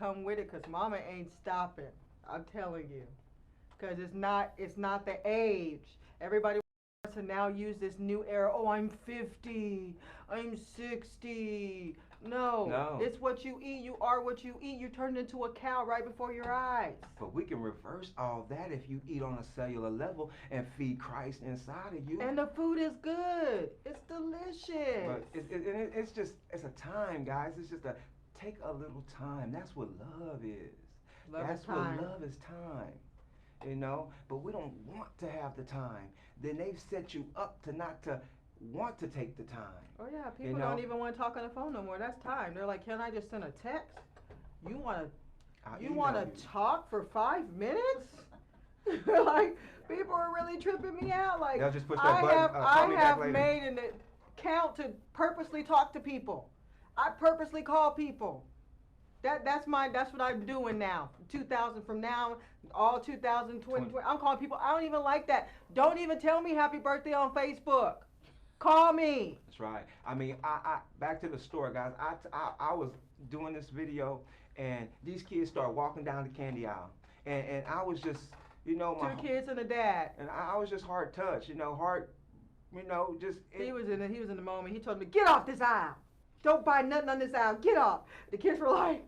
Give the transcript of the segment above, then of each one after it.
come with it, because mama ain't stopping. I'm telling you. Because it's not the age. Everybody wants to now use this new era. Oh, I'm 50. I'm 60. No, No. it's what you eat. You are what you eat. You turned into a cow right before your eyes. But we can reverse all that if you eat on a cellular level and feed Christ inside of you. And the food is good. It's delicious. But it's just, it's a time, guys. It's just a take a little time. That's what love is. Love is That's what time. love is time. But we don't want to have the time. Then they've set you up to not to want to take the time. Oh yeah, You people know, don't even want to talk on the phone no more. That's time. They're like, can I just send a text? You want to I'll You email want you. to talk for 5 minutes? Like, people are really tripping me out. Like, They'll just push that button. Call I me back have later. made an account to purposely talk to people. I purposely call people. That's what I'm doing now. 2000 from now, all 2020. I'm calling people. I don't even like that. Don't even tell me happy birthday on Facebook. Call me. That's right. I mean, I back to the store, guys. I was doing this video, and these kids start walking down the candy aisle, and I was just, Two kids and a dad. and I was just heart touched, heart, just He was in the moment. He told me, get off this aisle. Don't buy nothing on this aisle. Get off. The kids were like,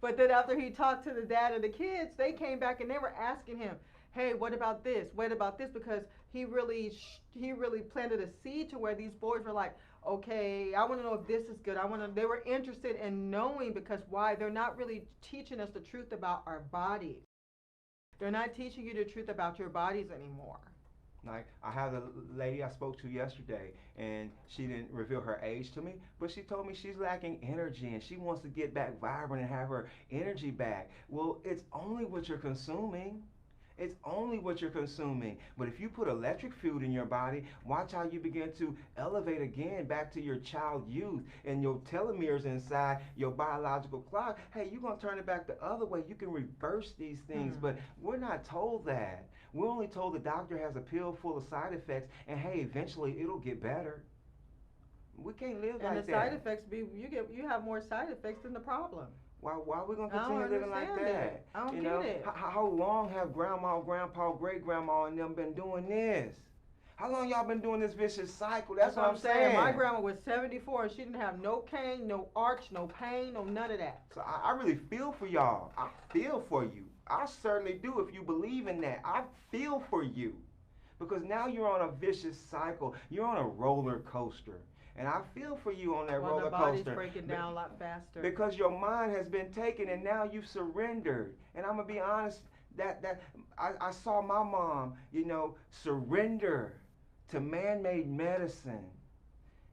but then after he talked to the dad and the kids, they came back and they were asking him, hey, what about this? What about this? Because he really planted a seed to where these boys were like, okay, I want to know if this is good. They were interested in knowing, because why? They're not really teaching us the truth about our bodies. They're not teaching you the truth about your bodies anymore. like, I have a lady I spoke to yesterday, and she didn't reveal her age to me, but she told me she's lacking energy and she wants to get back vibrant and have her energy back. Well, it's only what you're consuming. It's only what you're consuming. But if you put electric food in your body, watch how you begin to elevate again back to your child youth, and your telomeres inside your biological clock. Hey, you're going to turn it back the other way. You can reverse these things, but we're not told that. We're only told the doctor has a pill full of side effects, and hey, eventually it'll get better. We can't live And like the that. side effects you have more side effects than the problem. Why are we gonna I don't continue living like understand that? it. I don't You get know, it. how long have grandma, grandpa, great grandma, and them been doing this? How long y'all been doing this vicious cycle? That's what I'm saying. My grandma was 74 and she didn't have no cane, no arch, no pain, no none of that. So I really feel for y'all. I feel for you. I certainly do. If you believe in that, I feel for you, because now you're on a vicious cycle. You're on a roller coaster. And I feel for you on that Well, roller the body's coaster. breaking down a lot faster. Because your mind has been taken and now you've surrendered. And I'm gonna be honest, that I saw my mom, surrender to man-made medicine,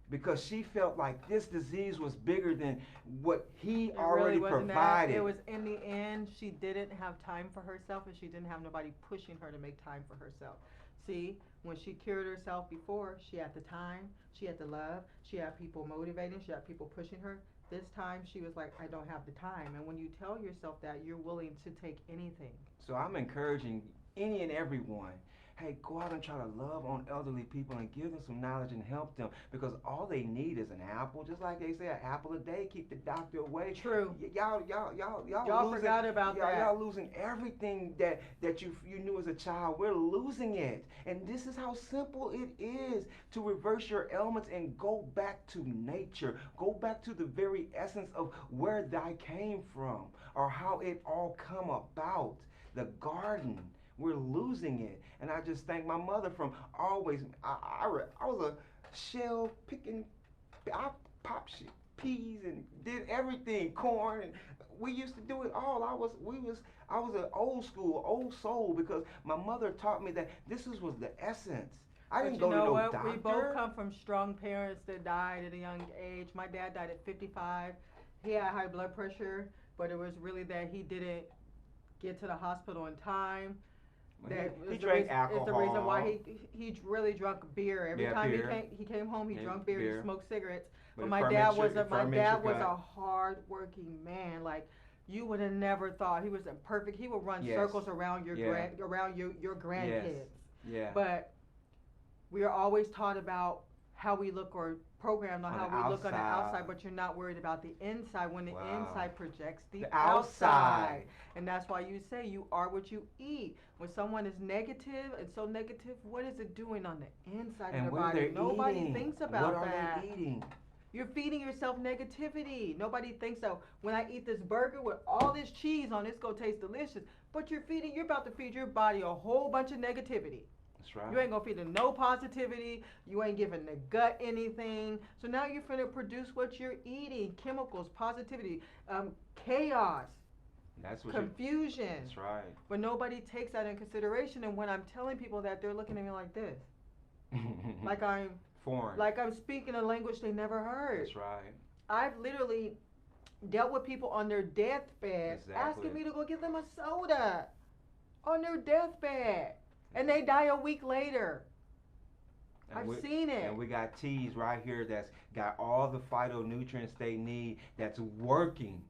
because she felt like this disease was bigger than what he already provided. It was, in the end, she didn't have time for herself, and she didn't have nobody pushing her to make time for herself. See, when she cured herself before, she had the time, she had the love, she had people motivating, she had people pushing her. This time, she was like, I don't have the time. And when you tell yourself that, you're willing to take anything. So I'm encouraging any and everyone, hey, go out and try to love on elderly people and give them some knowledge and help them, because all they need is an apple. Just like they say, an apple a day keep the doctor away. True. Y'all Y'all losing, forgot about that. Y'all losing everything that you knew as a child. We're losing it. And this is how simple it is to reverse your ailments and go back to nature. Go back to the very essence of where thy came from, or how it all come about. The garden. We're losing it. And I just thank my mother from always, I was a shell picking, I popped shit, peas and did everything, corn, and we used to do it all. I was an old school, old soul, because my mother taught me that this was the essence. I didn't go to no doctor. We both come from strong parents that died at a young age. My dad died at 55. He had high blood pressure, but it was really that he didn't get to the hospital in time. He drank alcohol. It's the reason why he really drunk beer. Every time he came home, he drank beer. He smoked cigarettes. But my dad was a hard-working man. Like, you would have never thought he was perfect. He would run circles around your grandkids. Yeah. But we are always taught about how we look or programmed on On how the we look on the outside, outside. but you're not worried about the inside when the Wow. inside projects the The outside. outside. And that's why you say you are what you eat. When someone is negative and so negative, what is it doing on the inside of And their what are body? they Nobody eating? thinks What about are that. they eating? You're feeding yourself negativity. Nobody thinks so. When I eat this burger with all this cheese on it, it's gonna taste delicious. But you're about to feed your body a whole bunch of negativity. That's right. You ain't gonna feed it no positivity. You ain't giving the gut anything. So now you're finna produce what you're eating: chemicals, positivity, chaos, That's what confusion. That's right. But nobody takes that in consideration. And when I'm telling people that, they're looking at me like this, like I'm Foreign. like I'm speaking a language they never heard. That's right. I've literally dealt with people on their deathbed Exactly. asking me to go give them a soda on their deathbed, and they die a week later. And I've seen it. And we got teas right here that's got all the phytonutrients they need, that's working.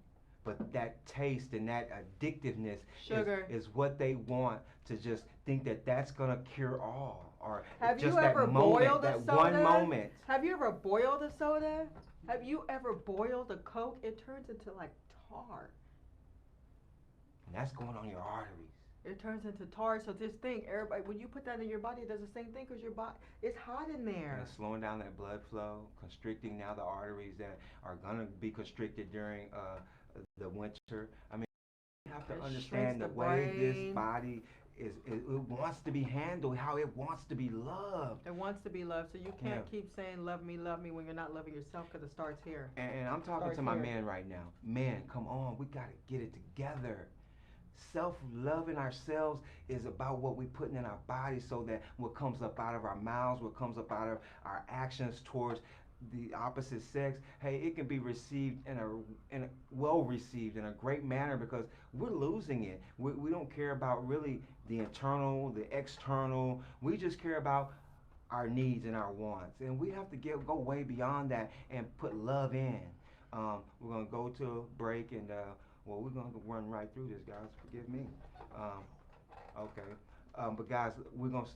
But that taste and that addictiveness Sugar. is what they want, to just think that that's going to cure all. Or Have just you that ever moment, boiled a that soda? one moment. Have you ever boiled a soda? Have you ever boiled a Coke? It turns into like tar. And that's going on your arteries. It turns into tar. So just think, everybody, when you put that in your body, it does the same thing because your body, it's hot in And there. it's slowing down that blood flow, constricting now the arteries that are going to be constricted during the winter. I mean, you have to It understand shrinks the the way this brain. body it wants to be handled, how it wants to be loved. It wants to be loved. So you can't Yeah. keep saying love me, when you're not loving yourself, because it starts here. And I'm talking Start to my here. man right now. Man, come on, we got to get it together. Self-loving ourselves is about what we putting in our body, so that what comes up out of our mouths, what comes up out of our actions towards the opposite sex, hey, it can be received in a well received in a great manner, because we're losing it. We don't care about really the internal, the external. We just care about our needs and our wants, and we have to go way beyond that and put love in. We're gonna go to a break, and well, we're gonna run right through this, guys. Forgive me. Okay, but guys, we're gonna.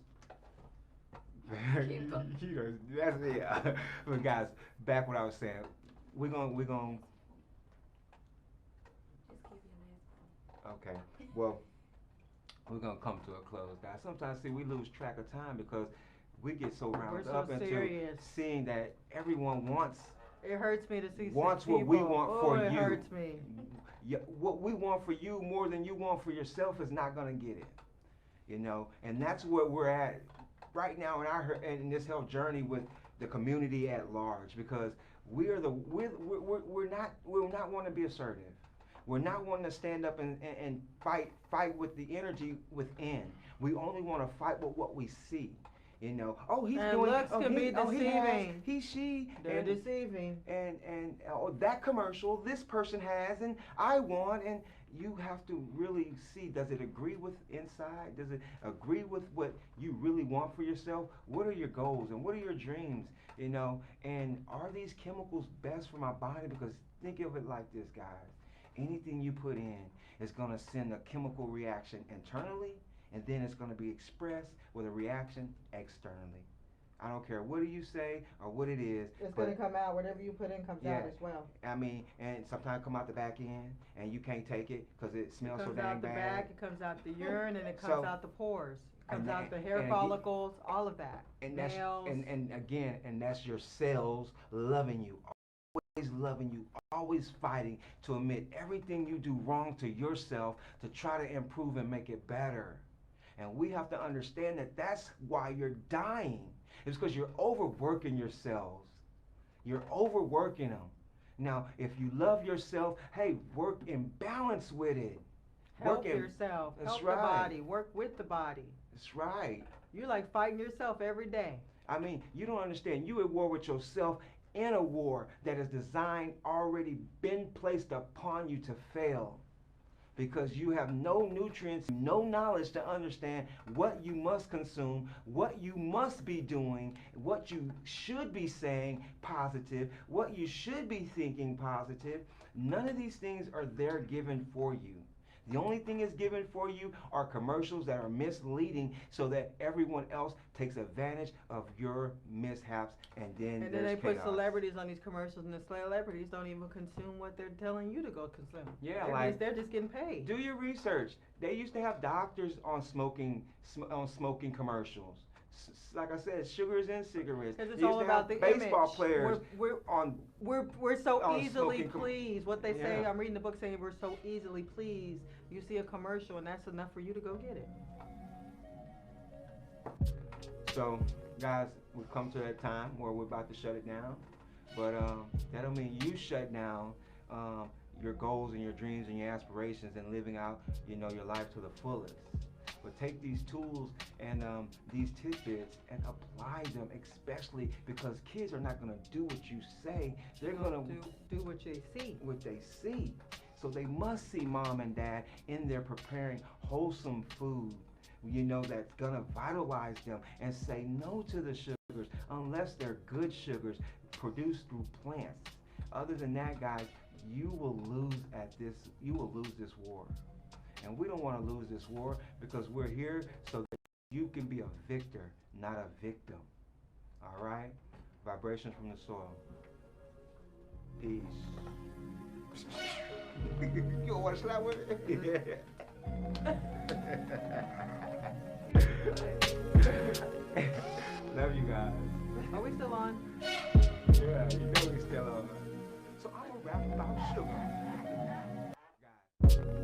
Keep up. You know, that's it. But guys, back what I was saying. We're gonna. Just give you an answer. Okay. Well, we're gonna come to a close, guys. Sometimes, see, we lose track of time because we get so wound so up into serious. seeing that everyone wants It hurts me to see sick what people. we want Oh, for it you. hurts me. Yeah, what we want for you more than you want for yourself is not gonna get it. You know, and that's where we're at right now in this health journey with the community at large, because we're not wanting to be assertive. We're not wanting to stand up and fight with the energy within. We only want to fight with what we see. You know, oh, he's And doing. looks Oh, can he, be oh, he has, deceiving. he, she, They're and deceiving. and oh, that commercial this person has, and I want, and you have to really see, does it agree with inside? Does it agree with what you really want for yourself? What are your goals and what are your dreams? You know, and are these chemicals best for my body? Because think of it like this, guys. Anything you put in is going to send a chemical reaction internally, and then it's going to be expressed with a reaction externally. I don't care what do you say or what it is. It's but gonna come out. Whatever you put in comes out Yeah. as well. I mean, and sometimes come out the back end, and you can't take it because it It smells so comes dang out the bad. back, it comes out the urine, and it comes So- out the pores. It comes and out the that- hair and follicles, all of that. And that's Nails. and again, and that's your cells loving you, always loving you, always fighting to admit everything you do wrong to yourself to try to improve and make it better. And we have to understand that that's why you're dying. It's because you're overworking your cells. You're overworking them. Now, if you love yourself, hey, work in balance with it. Help work in- yourself. That's Help right. the body. Work with the body. That's right. You're like fighting yourself every day. I mean, you don't understand. You at war with yourself in a war that is designed, already been placed upon you to fail. Because you have no nutrients, no knowledge to understand what you must consume, what you must be doing, what you should be saying positive, what you should be thinking positive. None of these things are there given for you. The only thing it's given for you are commercials that are misleading so that everyone else takes advantage of your mishaps, and then And then there's they put chaos. celebrities on these commercials, and the celebrities don't even consume what they're telling you to go consume. Yeah, They're just getting paid. do your research. They used to have doctors on smoking commercials. Like I said, sugars in cigarettes. Because it's They used all to about have the baseball image. players We're on. we're so on easily smoking pleased. What they say, Yeah. I'm reading the book saying we're so easily pleased. You see a commercial, and that's enough for you to go get it. So, guys, we've come to that time where we're about to shut it down. But that don't mean you shut down your goals and your dreams and your aspirations and living out, your life to the fullest. But take these tools and these tidbits and apply them, especially because kids are not going to do what you say. They're going to do what they see. what they see. So they must see mom and dad in there preparing wholesome food, that's gonna vitalize them, and say no to the sugars unless they're good sugars produced through plants. Other than that, guys, you will lose this war. And we don't want to lose this war because we're here so that you can be a victor, not a victim. All right? Vibrations from the soil. Peace. You want to slap with it? Love you guys. Are we still on? Yeah, you know we still on. So I'm going to rap about sugar. Guys.